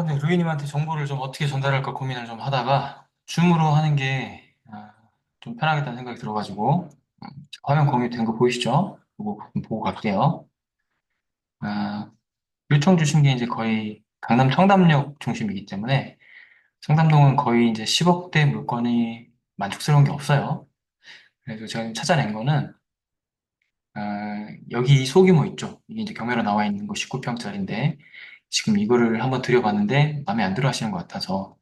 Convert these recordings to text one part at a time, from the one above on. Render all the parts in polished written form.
네, 루이님한테 정보를 좀 어떻게 전달할까 고민을 좀 하다가 줌으로 하는 게 좀 편하겠다는 생각이 들어가지고 화면 공유된 거 보이시죠? 보고 갈게요. 아, 요청 주신 게 이제 거의 강남 청담역 중심이기 때문에 청담동은 거의 이제 10억대 물건이 만족스러운 게 없어요. 그래서 제가 지금 찾아낸 거는 여기 이 소규모 있죠? 이게 이제 경매로 나와 있는 거 19평짜리인데 지금 이거를 한번 들여봤는데 마음에 안 들어 하시는 것 같아서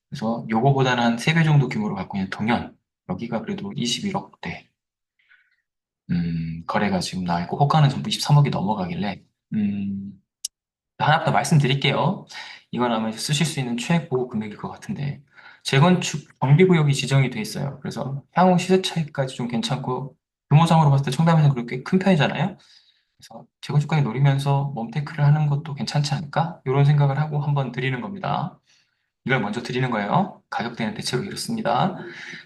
그래서 요거보다는 한 3배 정도 규모로 갖고 있는 동현. 여기가 그래도 21억대. 거래가 지금 나와 있고, 호가는 전부 23억이 넘어가길래, 음, 하나 더 말씀드릴게요. 이건 아마 쓰실 수 있는 최고 금액일 것 같은데, 재건축 정비구역이 지정이 돼 있어요. 그래서 향후 시세 차이까지 좀 괜찮고, 규모상으로 봤을 때 청담에서 그렇게 꽤 큰 편이잖아요. 그래서 재건축까지 노리면서 멈테크를 하는 것도 괜찮지 않을까? 이런 생각을 하고 한번 드리는 겁니다. 이걸 먼저 드리는 거예요. 가격대는 대체로 이렇습니다.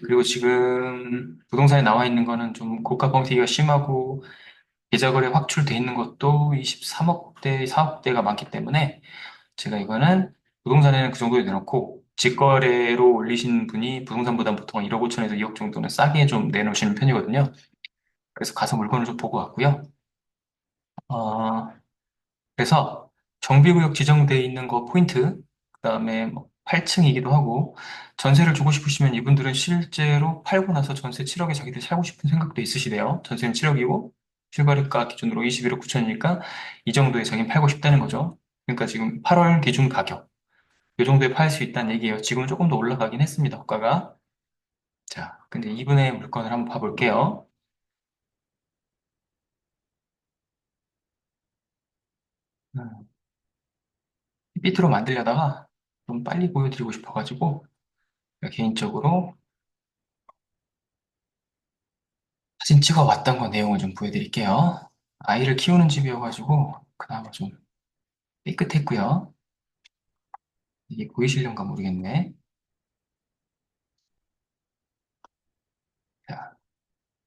그리고 지금 부동산에 나와 있는 거는 좀 고가 뻥튀기가 심하고 계좌거래 확출돼 있는 것도 23억대, 4억대가 많기 때문에 제가 이거는 부동산에는 그 정도에 내놓고 직거래로 올리신 분이 부동산보다 보통 1억 5천에서 2억 정도는 싸게 좀 내놓으시는 편이거든요. 그래서 가서 물건을 좀 보고 왔고요. 어, 그래서 정비구역 지정돼 있는 거 포인트, 그다음에 뭐 8층이기도 하고 전세를 주고 싶으시면 이분들은 실제로 팔고 나서 전세 7억에 자기들 살고 싶은 생각도 있으시대요. 전세는 7억이고 실거래가 기준으로 21억 9천이니까 이 정도에 자기는 팔고 싶다는 거죠. 그러니까 지금 8월 기준 가격 이 정도에 팔 수 있다는 얘기예요. 지금은 조금 더 올라가긴 했습니다. 호가가. 자, 근데 이분의 물건을 한번 봐볼게요. 음, 삐뚤어 만들려다가 좀 빨리 보여드리고 싶어가지고 개인적으로 사진 찍어 왔던 거 내용을 좀 보여드릴게요. 아이를 키우는 집이어가지고 그나마 좀 삐끗했고요. 이게 보이실런가 모르겠네. 자,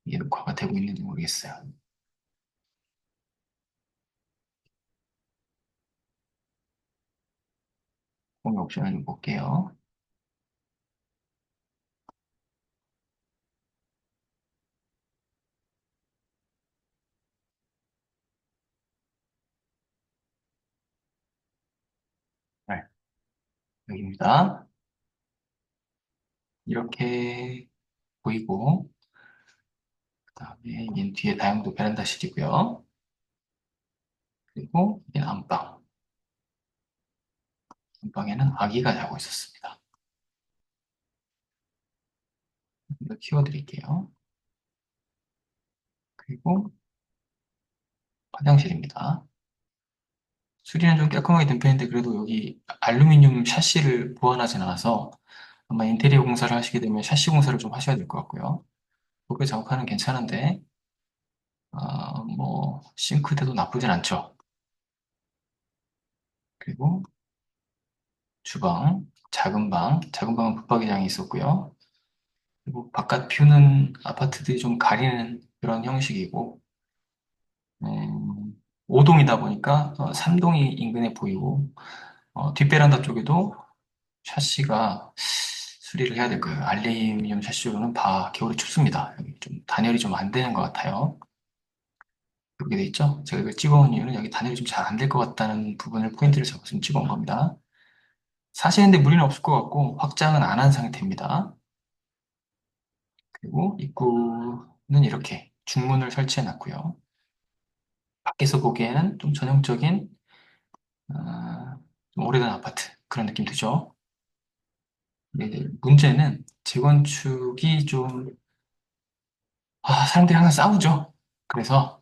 이게 녹화가 되고 있는지 모르겠어요. 공유 옵션을 좀 볼게요. 네, 여기입니다. 이렇게 보이고 그다음에 이게 뒤에 다용도 베란다실이고요. 그리고 이게 안방. 안방에는 아기가 자고 있었습니다. 이거 키워드릴게요. 그리고 화장실입니다. 수리는 좀 깔끔하게 된 편인데 그래도 여기 알루미늄 샤시를 보완하진 않아서 아마 인테리어 공사를 하시게 되면 샤시 공사를 좀 하셔야 될 것 같고요. 도배 작업하는 괜찮은데 뭐 싱크대도 나쁘진 않죠. 그리고 주방, 작은 방은 붙박이장이 있었고요. 그리고 바깥 뷰는 아파트들이 좀 가리는 그런 형식이고 5동이다 보니까 3동이 인근에 보이고 뒷베란다 쪽에도 샤시가 수리를 해야 될 거예요. 알루미늄 샤시로는 겨울에 춥습니다. 여기 좀 단열이 좀 안 되는 것 같아요. 그렇게 돼 있죠? 제가 이걸 찍어온 이유는 여기 단열이 좀 잘 안 될 것 같다는 부분을 포인트를 잡아서 찍어온 겁니다. 사시는데 무리는 없을 것 같고 확장은 안 한 상태입니다. 그리고 입구는 이렇게 중문을 설치해 놨고요. 밖에서 보기에는 좀 전형적인 좀 오래된 아파트 그런 느낌 드죠? 근데 이제 문제는 재건축이 좀 사람들이 항상 싸우죠. 그래서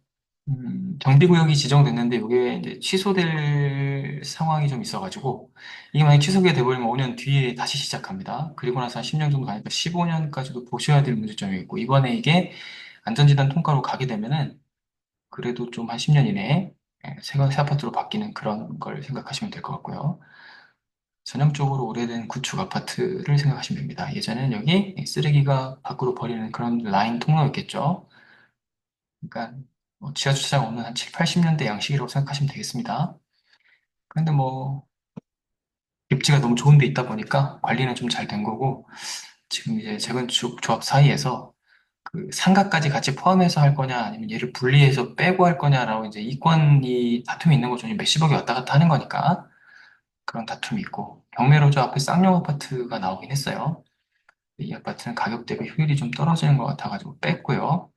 정비구역이 지정됐는데 이게 이제 취소될 상황이 좀 있어가지고 이게 만약 취소가 돼버리면 5년 뒤에 다시 시작합니다. 그리고 나서 한 10년 정도 가니까 15년까지도 보셔야 될 문제점이 있고 이번에 이게 안전진단 통과로 가게 되면은 그래도 좀 한 10년 이내에 새 아파트로 바뀌는 그런 걸 생각하시면 될 것 같고요. 전형적으로 오래된 구축 아파트를 생각하시면 됩니다. 예전에는 여기 쓰레기가 밖으로 버리는 그런 라인 통로였겠죠. 그러니까 뭐 지하 주차장 없는 한 7, 80년대 양식이라고 생각하시면 되겠습니다. 그런데 뭐 입지가 너무 좋은 데 있다 보니까 관리는 좀 잘 된 거고, 지금 이제 재건축 조합 사이에서 그 상가까지 같이 포함해서 할 거냐, 아니면 얘를 분리해서 빼고 할 거냐라고 이제 이권이 다툼이 있는 거죠. 몇십억이 왔다 갔다 하는 거니까. 그런 다툼이 있고, 경매로저 앞에 쌍용 아파트가 나오긴 했어요. 이 아파트는 가격 대비 효율이 좀 떨어지는 것 같아가지고 뺐고요.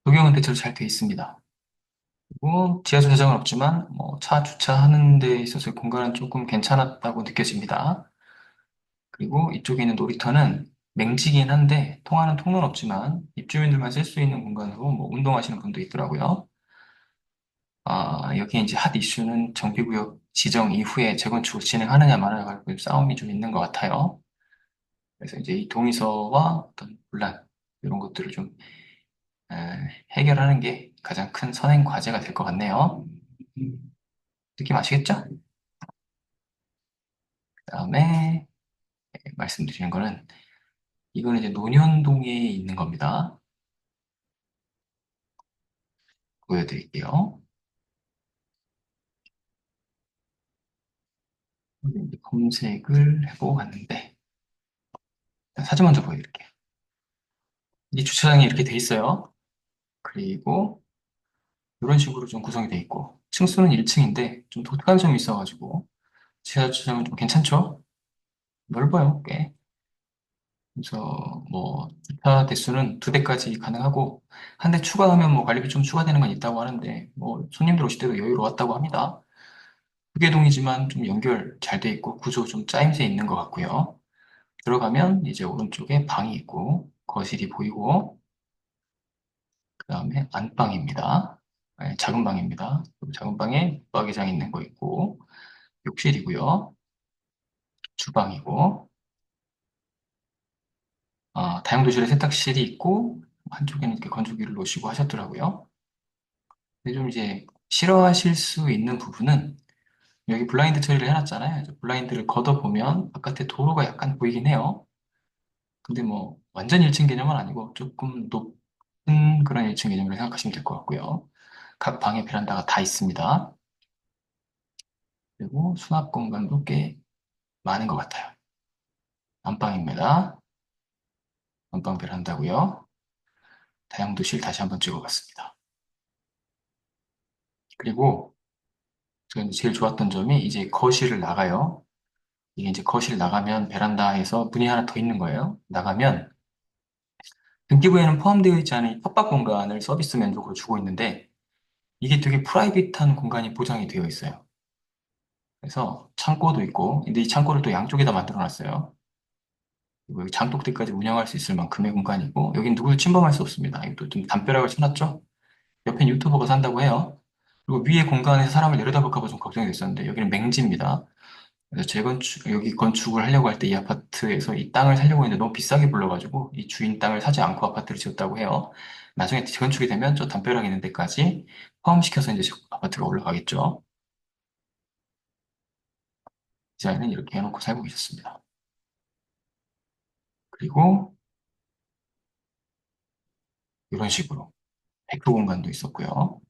도경은 대체로 잘 돼 있습니다. 그리고 지하 주차장은 없지만 뭐 차 주차하는 데 있어서 공간은 조금 괜찮았다고 느껴집니다. 그리고 이쪽에 있는 놀이터는 맹지긴 한데 통하는 통로는 없지만 입주민들만 쓸 수 있는 공간으로 뭐 운동하시는 분도 있더라고요. 여기 이제 핫 이슈는 정비구역 지정 이후에 재건축을 진행하느냐 마느냐 가지고 싸움이 좀 있는 것 같아요. 그래서 이제 이 동의서와 어떤 분란 이런 것들을 좀 에, 해결하는 게 가장 큰 선행 과제가 될 것 같네요. 느낌 아시겠죠? 그다음에 말씀드리는 거는 이거는 이제 논현동에 있는 겁니다. 보여드릴게요. 이제 검색을 해보고 갔는데 사진 먼저 보여드릴게요. 이 주차장이 이렇게 돼 있어요. 그리고 이런 식으로 좀 구성이 돼 있고 층수는 1층인데 좀 독특한 점이 있어가지고 지하 주차장은 좀 괜찮죠? 넓어요, 꽤. 그래서 뭐 주차 대수는 2대까지 가능하고 한 대 추가하면 뭐 관리비 좀 추가되는 건 있다고 하는데 뭐 손님들 오실 때도 여유로웠다고 합니다. 두개동이지만 좀 연결 잘 돼 있고 구조 좀 짜임새 있는 것 같고요. 들어가면 이제 오른쪽에 방이 있고 거실이 보이고 그다음에 안방입니다. 네, 작은 방입니다. 작은 방에 붙박이장 있는 거 있고 욕실이고요. 주방이고 다용도실에 세탁실이 있고 한쪽에는 이렇게 건조기를 놓으시고 하셨더라고요. 근데 좀 이제 싫어하실 수 있는 부분은 여기 블라인드 처리를 해놨잖아요. 이제 블라인드를 걷어보면 바깥에 도로가 약간 보이긴 해요. 근데 뭐 완전 1층 개념은 아니고 조금 높은 그런 1층 개념으로 생각하시면 될 것 같고요. 각 방에 베란다가 다 있습니다. 그리고 수납 공간도 꽤 많은 것 같아요. 안방입니다. 안방 베란다고요. 다용도실 다시 한번 찍어봤습니다. 그리고 제가 이제 제일 좋았던 점이 이제 거실을 나가요. 이게 이제 거실 나가면 베란다에서 문이 하나 더 있는 거예요. 나가면 등기부에는 포함되어 있지 않은 이 텃밭 공간을 서비스 면적으로 주고 있는데 이게 되게 프라이빗한 공간이 보장이 되어 있어요. 그래서 창고도 있고, 근데 이 창고를 또 양쪽에다 만들어 놨어요. 그리고 여기 장독대까지 운영할 수 있을 만큼의 공간이고, 여긴 누구도 침범할 수 없습니다. 이것도 좀 담벼락을 쳐놨죠? 옆엔 유튜버가 산다고 해요. 그리고 위에 공간에서 사람을 내려다볼까 봐 좀 걱정이 됐었는데, 여기는 맹지입니다. 그래서 재건축, 여기 건축을 하려고 할 때 이 아파트에서 이 땅을 사려고 했는데 너무 비싸게 불러가지고 이 주인 땅을 사지 않고 아파트를 지었다고 해요. 나중에 재건축이 되면 저 담벼락 있는 데까지 포함시켜서 이제 아파트가 올라가겠죠. 디자인은 이렇게 해놓고 살고 계셨습니다. 그리고 이런 식으로 데크 공간도 있었고요.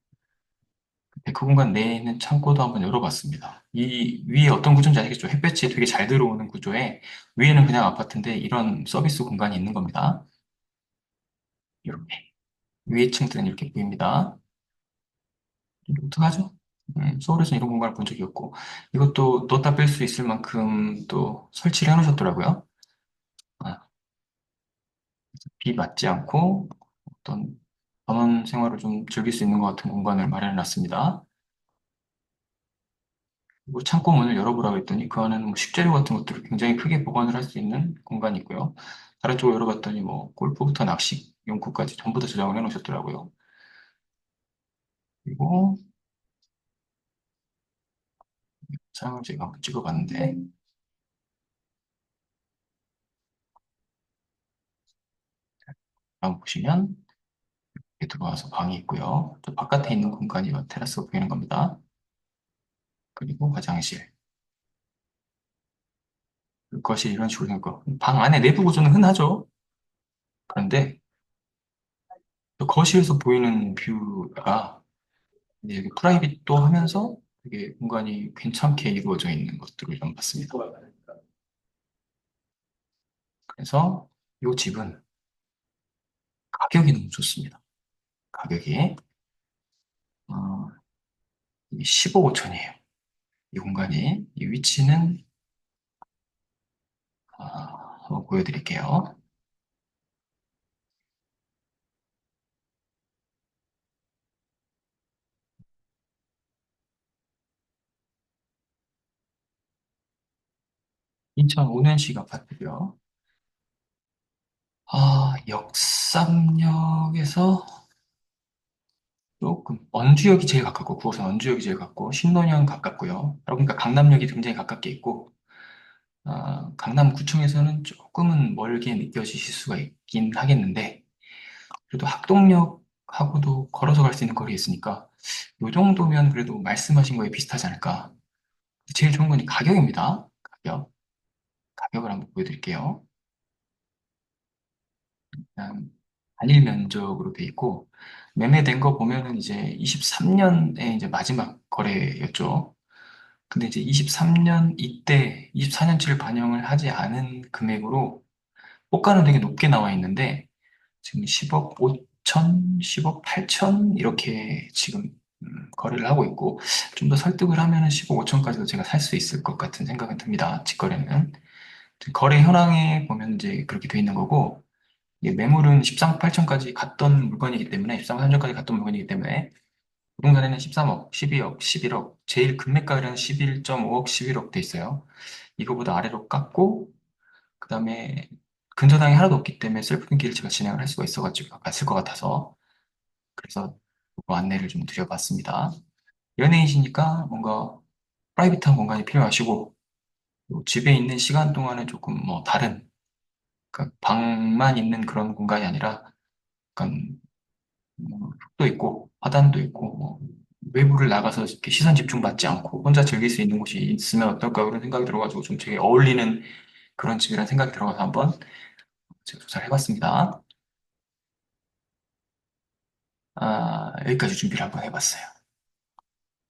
데크 공간 내에 있는 창고도 한번 열어봤습니다. 이 위에 어떤 구조인지 아시겠죠? 햇볕이 되게 잘 들어오는 구조에 위에는 그냥 아파트인데 이런 서비스 공간이 있는 겁니다. 이렇게 위에 층들은 이렇게 보입니다. 어떡하죠? 서울에서 이런 공간을 본 적이 없고 이것도 넣었다 뺄 수 있을 만큼 또 설치를 해놓으셨더라고요. 아, 비 맞지 않고 어떤 전원 생활을 좀 즐길 수 있는 것 같은 공간을 마련해 놨습니다. 그리고 창고 문을 열어보라고 했더니 그 안에는 뭐 식재료 같은 것들을 굉장히 크게 보관을 할 수 있는 공간이 있고요. 다른 쪽을 열어봤더니 뭐 골프부터 낚시 용품까지 전부 다 저장을 해놓으셨더라고요. 그리고 창을 제가 한번 찍어봤는데 다음 보시면 이렇게 들어와서 방이 있고요. 또 바깥에 있는 공간이 테라스가 보이는 겁니다. 그리고 화장실. 그 거실 이런 식으로 생겼고 방 안에 내부 구조는 흔하죠. 그런데 또 거실에서 보이는 뷰가 이제 여기 프라이빗도 하면서 되게 공간이 괜찮게 이루어져 있는 것들을 좀 봤습니다. 그래서 이 집은 가격이 너무 좋습니다. 가격이 15억 5천이에요. 이 공간이 이 위치는 한번 보여드릴게요. 인천 온현식 아파트고요. 역삼역에서 조금 언주역이 제일 가깝고 9호선 언주역이 제일 가깝고 신논현 가깝고요. 그러니까 강남역이 굉장히 가깝게 있고 강남구청에서는 조금은 멀게 느껴지실 수가 있긴 하겠는데 그래도 학동역하고도 걸어서 갈 수 있는 거리에 있으니까 이 정도면 그래도 말씀하신 거에 비슷하지 않을까. 제일 좋은 건 이 가격입니다. 가격을 한번 보여드릴게요. 그냥 단일 면적으로 돼 있고 매매된 거 보면은 이제 23년에 이제 마지막 거래였죠. 근데 이제 23년 이때 24년치를 반영을 하지 않은 금액으로 호가는 되게 높게 나와 있는데 지금 10억 5천, 10억 8천 이렇게 지금 거래를 하고 있고 좀 더 설득을 하면은 10억 5천까지도 제가 살 수 있을 것 같은 생각은 듭니다. 직거래는. 거래 현황에 보면 이제 그렇게 돼 있는 거고 이게 매물은 13억 8천까지 갔던 물건이기 때문에 13억 3천까지 갔던 물건이기 때문에 부동산에는 13억, 12억, 11억 제일 금매가는 11.5억, 11억 돼 있어요. 이거보다 아래로 깎고 그다음에 근저당이 하나도 없기 때문에 셀프 등기를 제가 진행을 할 수가 있어가지고 갔을 것 같아서 그래서 그거 안내를 좀 드려봤습니다. 연예인이시니까 뭔가 프라이빗한 공간이 필요하시고 또 집에 있는 시간 동안에 조금 뭐 다른 그러니까 방만 있는 그런 공간이 아니라 약간 흙도 있고 화단도 있고 뭐 외부를 나가서 이렇게 시선 집중 받지 않고 혼자 즐길 수 있는 곳이 있으면 어떨까 그런 생각이 들어가지고 좀 되게 어울리는 그런 집이라는 생각이 들어가서 한번 제가 조사를 해봤습니다. 여기까지 준비를 한번 해봤어요.